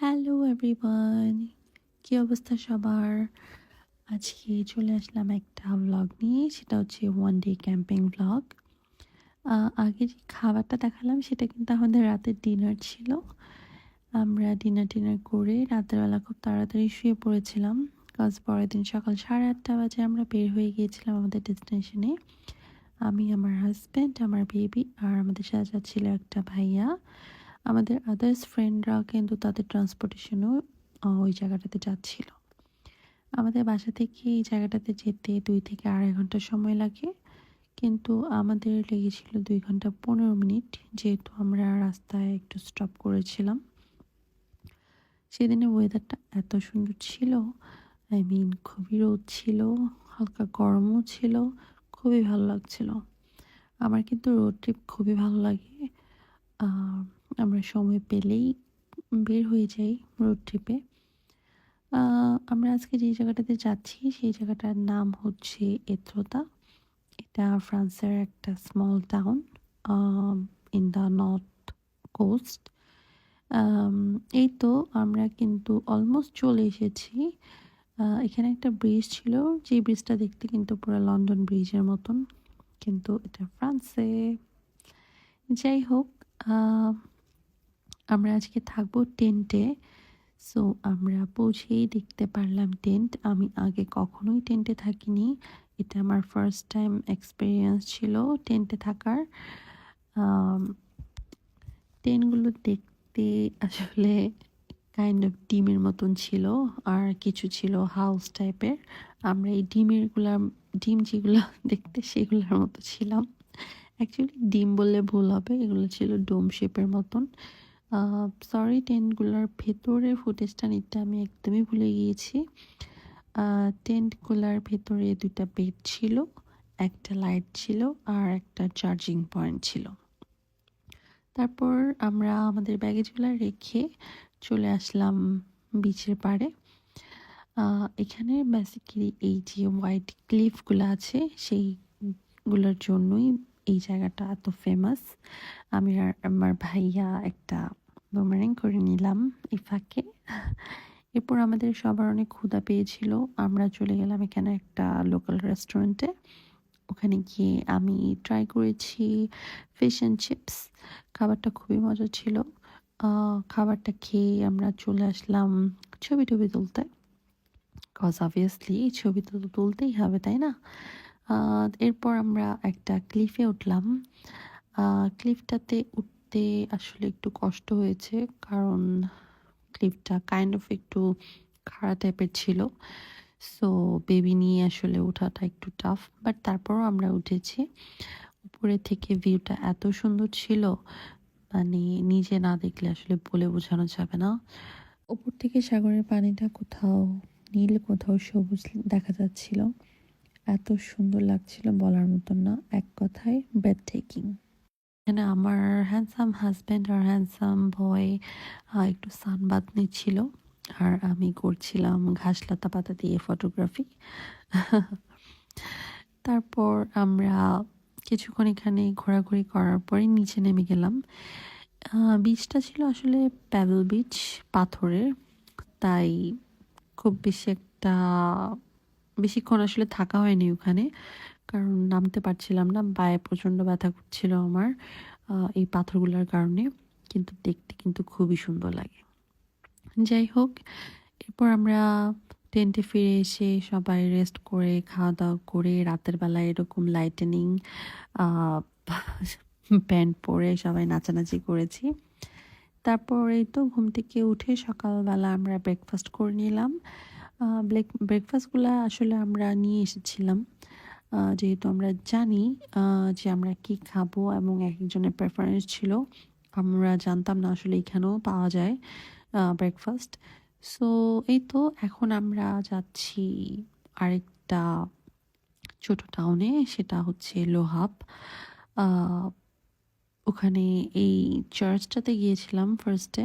Hello everyone, কি অবস্থা সবার? আজকে চলে আসলাম একটা ভ্লগ নিয়ে, সেটা হচ্ছে ওয়ান ডে ক্যাম্পিং ভ্লগ। আগে যে খাবারটা দেখালাম সেটা কিন্তু আমাদের রাতের ডিনার ছিল। আমরা ডিনার করে রাতের বেলা খুব তাড়াতাড়ি শুয়ে পড়েছিলাম, কাজ পরের দিন সকাল 8:30 বাজে আমরা বের হয়ে গিয়েছিলাম আমাদের ডেস্টিনেশনে। আমি, আমার হাজব্যান্ড, আমার বেবি আর আমাদের সাথে ছিল একটা ভাইয়া। আমাদের আদার্স ফ্রেন্ডরা কিন্তু তাদের ট্রান্সপোর্টেশনও ওই জায়গাটাতে যাচ্ছিল। আমাদের বাসা থেকে এই জায়গাটাতে যেতে 2 থেকে 2.5 ঘন্টা সময় লাগে, কিন্তু আমাদের লেগেছিল 2 ঘন্টা 15 মিনিট, যেহেতু আমরা রাস্তায় একটু স্টপ করেছিলাম। সেদিনের ওয়েদারটা এত সুন্দর ছিল, খুবই রোদ ছিল, হালকা গরমও ছিল, খুবই ভালো লাগছিল। আমার কিন্তু রোড ট্রিপ খুবই ভালো লাগে। আহ, আমরা সময় পেলেই বের হয়ে যাই রোড ট্রিপে। আমরা আজকে যে জায়গাটাতে যাচ্ছি সেই জায়গাটার নাম হচ্ছে এত্রোতা। এটা ফ্রান্সের একটা small town in the north coast. এই তো আমরা কিন্তু অলমোস্ট চলে এসেছি। এখানে একটা ব্রিজ ছিল, যে ব্রিজটা দেখতে কিন্তু পুরো লন্ডন ব্রিজের মতন, কিন্তু এটা ফ্রান্সে। যাই হোক, আহ, আমরা আজকে থাকবো টেন্টে। সো আমরা পৌঁছেই দেখতে পারলাম টেন্ট। আমি আগে কখনোই টেন্টে থাকিনি, এটা আমার ফার্স্ট টাইম এক্সপিরিয়েন্স ছিল টেন্টে থাকার। টেন্টগুলো দেখতে আসলে কাইন্ড অফ ডিমের মতন ছিল, আর কিছু ছিল হাউস টাইপের। আমরা এই ডিম যেগুলো দেখতে সেগুলোর মতো ছিলাম। অ্যাকচুয়ালি ডিম বললে ভুল হবে, এগুলো ছিল ডোম শেপের মতন। সরি, টেন্টগুলোর ভেতরের ফুটেজটা নিতে আমি একদমই ভুলে গিয়েছি। টেন্টগুলোর ভেতরে 2টা বেড ছিল, একটা লাইট ছিল আর একটা চার্জিং পয়েন্ট ছিল। তারপর আমরা আমাদের ব্যাগেজগুলো রেখে চলে আসলাম বিচের পাড়ে। এখানে বেসিক্যালি এই যে হোয়াইট ক্লিফগুলো আছে সেইগুলোর জন্যই এই জায়গাটা এত ফেমাস। আমি আর আমার ভাইয়া একটা বুমেরাং করে নিলাম এই ফাঁকে। এরপর আমাদের সবার অনেক ক্ষুধা পেয়েছিল, আমরা চলে গেলাম এখানে একটা লোকাল রেস্টুরেন্টে। ওখানে গিয়ে আমি ট্রাই করেছি ফিশ অ্যান্ড চিপস। খাবারটা খুবই মজা ছিল। খাবারটা খেয়ে আমরা চলে আসলাম ছবি টবি তুলতে, কজ অবভিয়াসলি ছবি তো তুলতেই হবে, তাই না? এরপর আমরা একটা ক্লিফে উঠলাম। ক্লিফটাতে উঠতে আসলে একটু কষ্ট হয়েছে, কারণ ক্লিফটা কাইন্ড অফ একটু খাড়া টাইপের ছিল। সো বেবি নিয়ে আসলে ওঠাটা একটু টাফ, বাট তারপরও আমরা উঠেছি। উপরে থেকে ভিউটা এত সুন্দর ছিল, মানে নিজে না দেখলে আসলে বলে বোঝানো যাবে না। উপর থেকে সাগরের পানিটা কোথাও নীল কোথাও সবুজ দেখা যাচ্ছিল, এত সুন্দর লাগছিল বলার মতন না, এক কথায় ব্রেথ টেকিং। এখানে আমার হ্যান্ডসাম হাজব্যান্ড আর হ্যান্ডসাম বয় একটু সানবাদ নিচ্ছিল, আর আমি করছিলাম ঘাস লতা পাতা দিয়ে ফটোগ্রাফি। তারপর আমরা কিছুক্ষণ এখানে ঘোরাঘুরি করার পরে নিচে নেমে গেলাম। বিচটা ছিল আসলে প্যাবেল বিচ, পাথরের, তাই খুব বেশিক্ষণ আসলে থাকা হয়নি ওখানে, কারণ নামতে পারছিলাম না, পায়ে প্রচণ্ড ব্যথা করছিল আমার এই পাথরগুলোর কারণে। কিন্তু দেখতে কিন্তু খুবই সুন্দর লাগে। যাই হোক, এরপর আমরা টেন্টে ফিরে এসে সবাই রেস্ট করে খাওয়া দাওয়া করে রাতের বেলায় এরকম লাইটেনিং ব্যান্ড পরে সবাই নাচানাচি করেছি। তারপর এই তো ঘুম থেকে উঠে সকালবেলা আমরা ব্রেকফাস্ট করে নিলাম। ব্রেকফাস্টগুলো আসলে আমরা নিয়ে এসেছিলাম, যেহেতু আমরা জানি যে আমরা কি খাবো এবং এক একজনের প্রেফারেন্স ছিল। আমরা জানতাম না আসলে এখানেও পাওয়া যায় ব্রেকফাস্ট। সো এই তো এখন আমরা যাচ্ছি আরেকটা ছোট টাউনে, সেটা হচ্ছে লোহাব। ওখানে এই চার্চটাতে গিয়েছিলাম ফার্স্টে।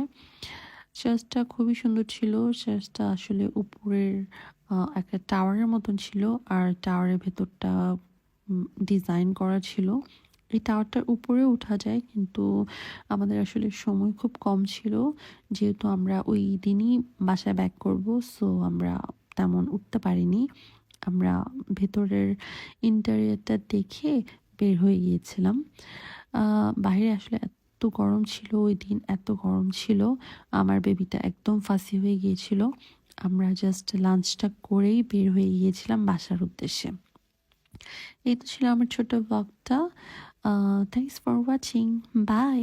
চার্চটা খুবই সুন্দর ছিল। চার্চটা আসলে উপরের একটা টাওয়ারের মতন ছিল, আর টাওয়ারের ভেতরটা ডিজাইন করা ছিল এই টাওয়ারটার উপরে ওঠা যায়, কিন্তু আমাদের আসলে সময় খুব কম ছিল, যেহেতু আমরা ওই দিনই বাসায় ব্যাক করব, সো আমরা তেমন উঠতে পারিনি। আমরা ভেতরের ইন্টেরিয়রটা দেখে বের হয়ে গিয়েছিলাম। বাইরে আসলে এত গরম ছিল, ওই দিন এত গরম ছিল, আমার বেবিটা একদম ফাসি হয়ে গিয়েছিল। আমরা জাস্ট লাঞ্চটা করেই বের হয়ে গিয়েছিলাম বাসার উদ্দেশ্যে। এই তো ছিল আমার ছোট ব্লগটা। Thanks for watching. বাই।